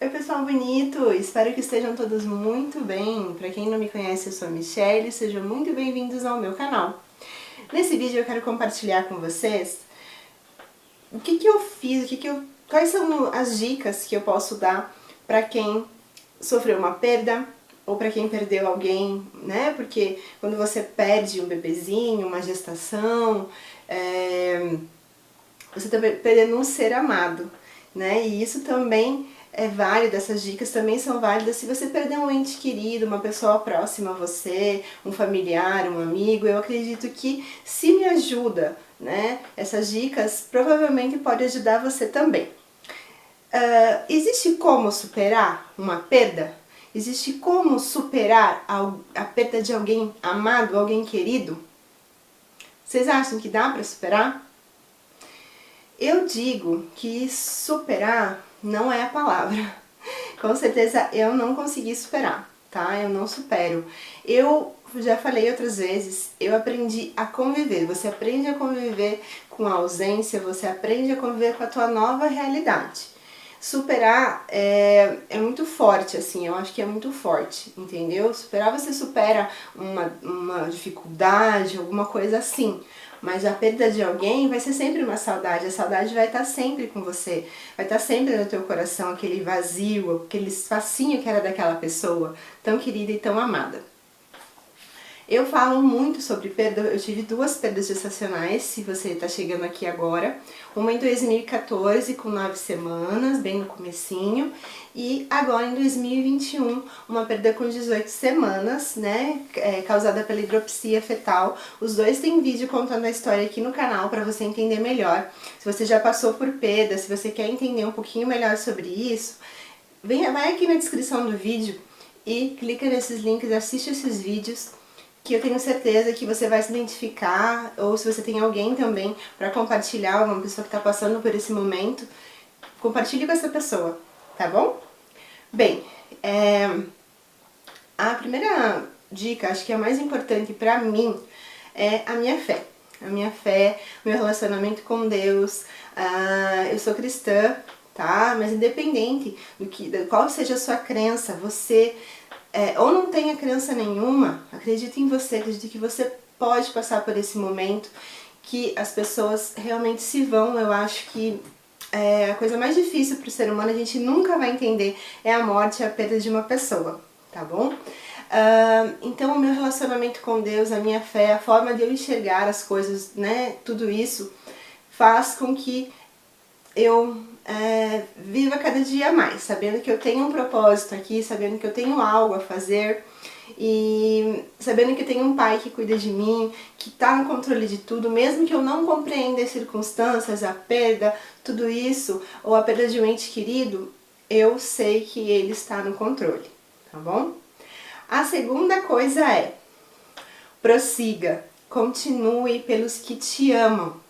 Oi pessoal bonito, espero que estejam todos muito bem. Para quem não me conhece, eu sou a Michelle, sejam muito bem-vindos ao meu canal. Nesse vídeo eu quero compartilhar com vocês o que eu fiz, quais são as dicas que eu posso dar para quem sofreu uma perda ou para quem perdeu alguém, né? Porque quando você perde um bebezinho, uma gestação, você está perdendo um ser amado, né? E isso também é válido, essas dicas também são válidas se você perder um ente querido, uma pessoa próxima a você, um familiar, um amigo. Eu acredito que se me ajuda, né? Essas dicas provavelmente podem ajudar você também. Existe como superar uma perda? Existe como superar a perda de alguém amado, alguém querido? Vocês acham que dá para superar? Eu digo que superar não é a palavra. Com certeza eu não consegui superar, tá? Eu não supero. Eu já falei outras vezes, eu aprendi a conviver. Você aprende a conviver com a ausência, você aprende a conviver com a tua nova realidade. Superar é muito forte, assim, eu acho que é muito forte, entendeu? Superar, você supera uma dificuldade, alguma coisa assim. Mas a perda de alguém vai ser sempre uma saudade, a saudade vai estar sempre com você, vai estar sempre no teu coração, aquele vazio, aquele espacinho que era daquela pessoa tão querida e tão amada. Eu falo muito sobre perda, eu tive duas perdas gestacionais, se você está chegando aqui agora. Uma em 2014, com 9 semanas, bem no comecinho, e agora em 2021, uma perda com 18 semanas, né, causada pela hidropsia fetal. Os dois têm vídeo contando a história aqui no canal para você entender melhor. Se você já passou por perda, se você quer entender um pouquinho melhor sobre isso, vai aqui na descrição do vídeo e clica nesses links, assiste esses vídeos, que eu tenho certeza que você vai se identificar, ou se você tem alguém também para compartilhar, uma pessoa que está passando por esse momento, compartilhe com essa pessoa, tá bom? Bem, a primeira dica, acho que é a mais importante para mim, é a minha fé. A minha fé, meu relacionamento com Deus. Eu sou cristã, tá? Mas independente de qual seja a sua crença, você ou não tenha crença nenhuma, acredite em você, acredite que você pode passar por esse momento, que as pessoas realmente se vão. Eu acho que a coisa mais difícil para o ser humano, a gente nunca vai entender, é a morte e a perda de uma pessoa, tá bom? Então o meu relacionamento com Deus, a minha fé, a forma de eu enxergar as coisas, né, tudo isso faz com que eu viva cada dia mais, sabendo que eu tenho um propósito aqui, sabendo que eu tenho algo a fazer e sabendo que eu tenho um pai que cuida de mim, que está no controle de tudo, mesmo que eu não compreenda as circunstâncias, a perda, tudo isso, ou a perda de um ente querido, eu sei que ele está no controle, tá bom? A segunda coisa é, prossiga, continue pelos que te amam.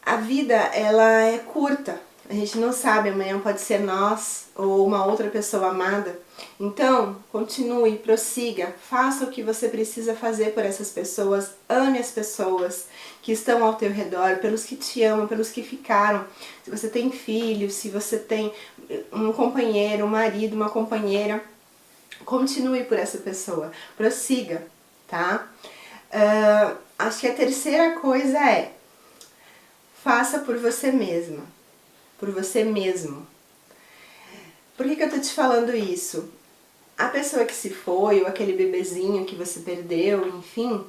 A vida, ela é curta, a gente não sabe, amanhã pode ser nós ou uma outra pessoa amada. Então, continue, prossiga, faça o que você precisa fazer por essas pessoas, ame as pessoas que estão ao teu redor, pelos que te amam, pelos que ficaram. Se você tem filhos, se você tem um companheiro, um marido, uma companheira, continue por essa pessoa, prossiga, tá? Acho que a terceira coisa é, faça por você mesma, por você mesmo. Por que eu tô te falando isso? A pessoa que se foi, ou aquele bebezinho que você perdeu, enfim,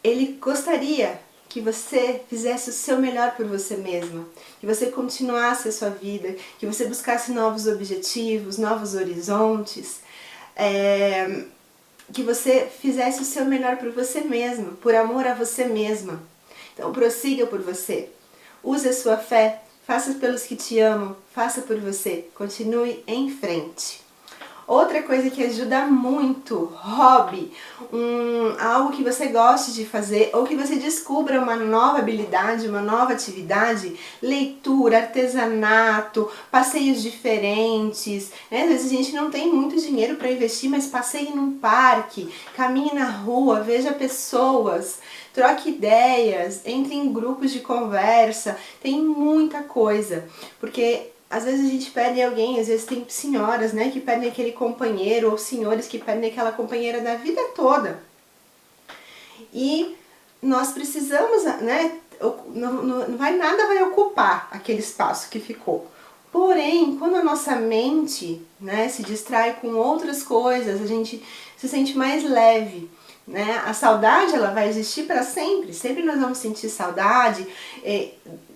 ele gostaria que você fizesse o seu melhor por você mesma, que você continuasse a sua vida, que você buscasse novos objetivos, novos horizontes, que você fizesse o seu melhor por você mesma, por amor a você mesma. Então prossiga por você, use a sua fé, faça pelos que te amam, faça por você, continue em frente. Outra coisa que ajuda muito, hobby, algo que você goste de fazer ou que você descubra uma nova habilidade, uma nova atividade, leitura, artesanato, passeios diferentes, né? Às vezes a gente não tem muito dinheiro para investir, mas passeie num parque, caminhe na rua, veja pessoas, troque ideias, entre em grupos de conversa, tem muita coisa, porque às vezes a gente perde alguém, às vezes tem senhoras, né, que perdem aquele companheiro, ou senhores que perdem aquela companheira da vida toda. E nós precisamos, né, nada vai ocupar aquele espaço que ficou. Porém, quando a nossa mente, né, se distrai com outras coisas, a gente se sente mais leve, né? A saudade, ela vai existir para sempre. Sempre nós vamos sentir saudade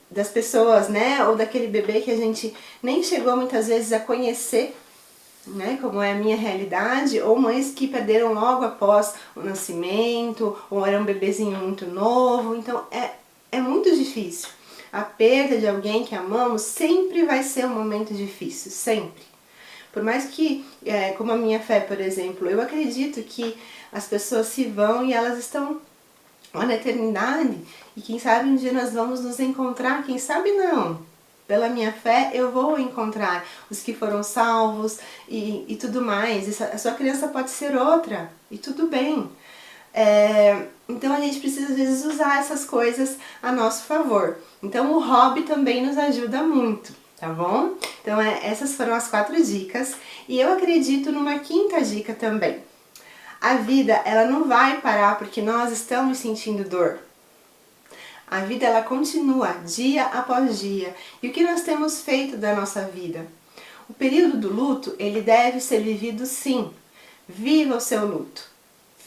das pessoas, né, ou daquele bebê que a gente nem chegou muitas vezes a conhecer, né, como é a minha realidade, ou mães que perderam logo após o nascimento, ou era um bebezinho muito novo. Então é muito difícil. A perda de alguém que amamos sempre vai ser um momento difícil, sempre. Por mais que, como a minha fé, por exemplo, eu acredito que as pessoas se vão e elas estão lá na eternidade, e quem sabe um dia nós vamos nos encontrar, quem sabe não. Pela minha fé eu vou encontrar os que foram salvos e tudo mais. A sua criança pode ser outra e tudo bem. Então a gente precisa às vezes usar essas coisas a nosso favor. Então o hobby também nos ajuda muito, tá bom? Então essas foram as 4 dicas e eu acredito numa 5ª dica também. A vida, ela não vai parar porque nós estamos sentindo dor. A vida, ela continua dia após dia. E o que nós temos feito da nossa vida? O período do luto, ele deve ser vivido sim. Viva o seu luto.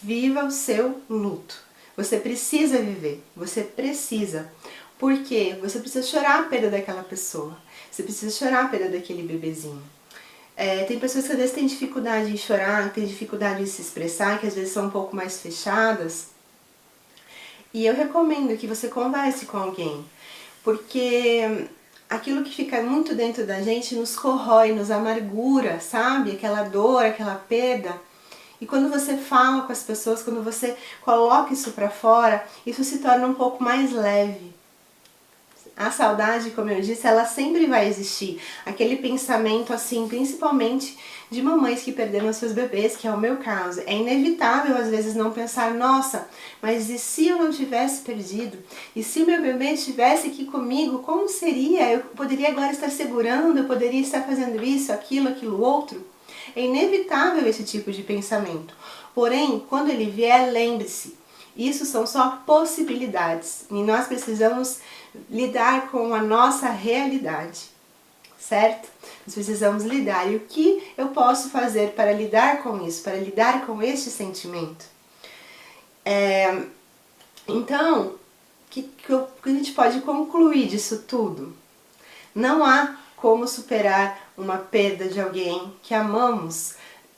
Viva o seu luto. Você precisa viver. Você precisa. Por quê? Você precisa chorar a perda daquela pessoa. Você precisa chorar a perda daquele bebezinho. Tem pessoas que às vezes têm dificuldade em chorar, têm dificuldade em se expressar, que às vezes são um pouco mais fechadas. E eu recomendo que você converse com alguém, porque aquilo que fica muito dentro da gente nos corrói, nos amargura, sabe? Aquela dor, aquela perda. E quando você fala com as pessoas, quando você coloca isso pra fora, isso se torna um pouco mais leve. A saudade, como eu disse, ela sempre vai existir. Aquele pensamento assim, principalmente de mamães que perderam seus bebês, que é o meu caso. É inevitável às vezes não pensar, nossa, mas e se eu não tivesse perdido? E se o meu bebê estivesse aqui comigo, como seria? Eu poderia agora estar segurando, eu poderia estar fazendo isso, aquilo outro? É inevitável esse tipo de pensamento. Porém, quando ele vier, lembre-se, isso são só possibilidades e nós precisamos lidar com a nossa realidade, certo? Nós precisamos lidar. E o que eu posso fazer para lidar com isso, para lidar com este sentimento? Então, o que a gente pode concluir disso tudo? Não há como superar uma perda de alguém que amamos,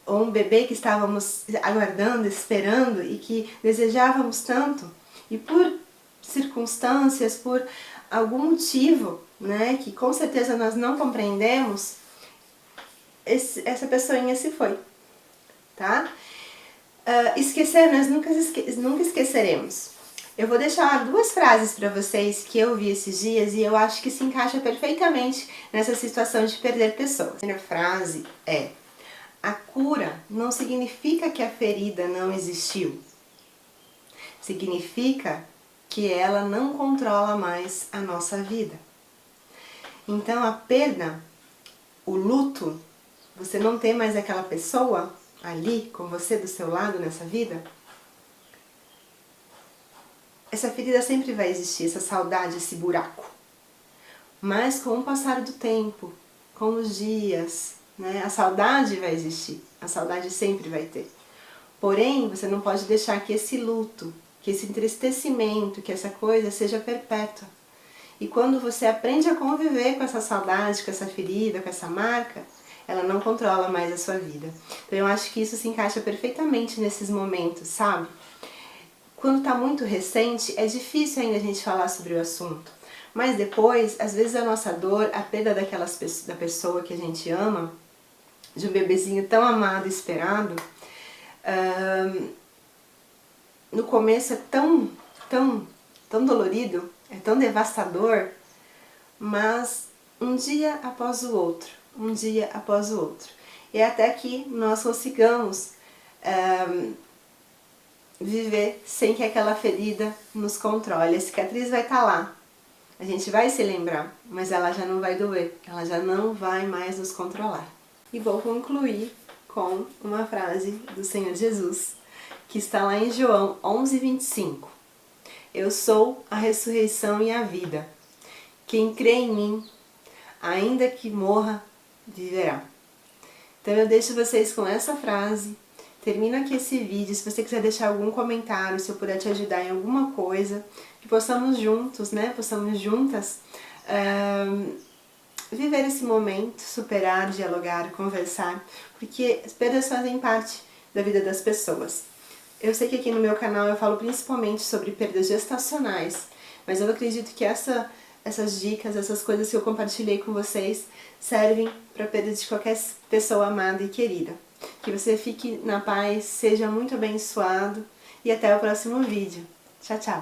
ou um bebê que estávamos aguardando, esperando e que desejávamos tanto, e por circunstâncias, por algum motivo, né, que com certeza nós não compreendemos, essa pessoinha se foi, tá? Esquecer, nós nunca esqueceremos. Eu vou deixar 2 frases para vocês que eu vi esses dias e eu acho que se encaixa perfeitamente nessa situação de perder pessoas. A primeira frase é: a cura não significa que a ferida não existiu. Significa que ela não controla mais a nossa vida. Então a perda, o luto, você não tem mais aquela pessoa ali com você do seu lado nessa vida, essa ferida sempre vai existir, essa saudade, esse buraco. Mas com o passar do tempo, com os dias, né, a saudade vai existir, a saudade sempre vai ter. Porém, você não pode deixar que esse luto, que esse entristecimento, que essa coisa seja perpétua. E quando você aprende a conviver com essa saudade, com essa ferida, com essa marca, ela não controla mais a sua vida. Então eu acho que isso se encaixa perfeitamente nesses momentos, sabe? Quando está muito recente, é difícil ainda a gente falar sobre o assunto. Mas depois, às vezes a nossa dor, a perda da pessoa que a gente ama, de um bebezinho tão amado e esperado, no começo é tão dolorido, é tão devastador, mas um dia após o outro, um dia após o outro. E até que nós consigamos viver sem que aquela ferida nos controle. A cicatriz vai estar lá, a gente vai se lembrar, mas ela já não vai doer, ela já não vai mais nos controlar. E vou concluir com uma frase do Senhor Jesus, que está lá em João 11:25. Eu sou a ressurreição e a vida. Quem crê em mim, ainda que morra, viverá. Então eu deixo vocês com essa frase. Termino aqui esse vídeo. Se você quiser deixar algum comentário, se eu puder te ajudar em alguma coisa, que possamos juntos, né? Possamos juntas viver esse momento, superar, dialogar, conversar, porque as perdas fazem parte da vida das pessoas. Eu sei que aqui no meu canal eu falo principalmente sobre perdas gestacionais, mas eu acredito que essas dicas, essas coisas que eu compartilhei com vocês servem para perda de qualquer pessoa amada e querida. Que você fique na paz, seja muito abençoado e até o próximo vídeo. Tchau, tchau!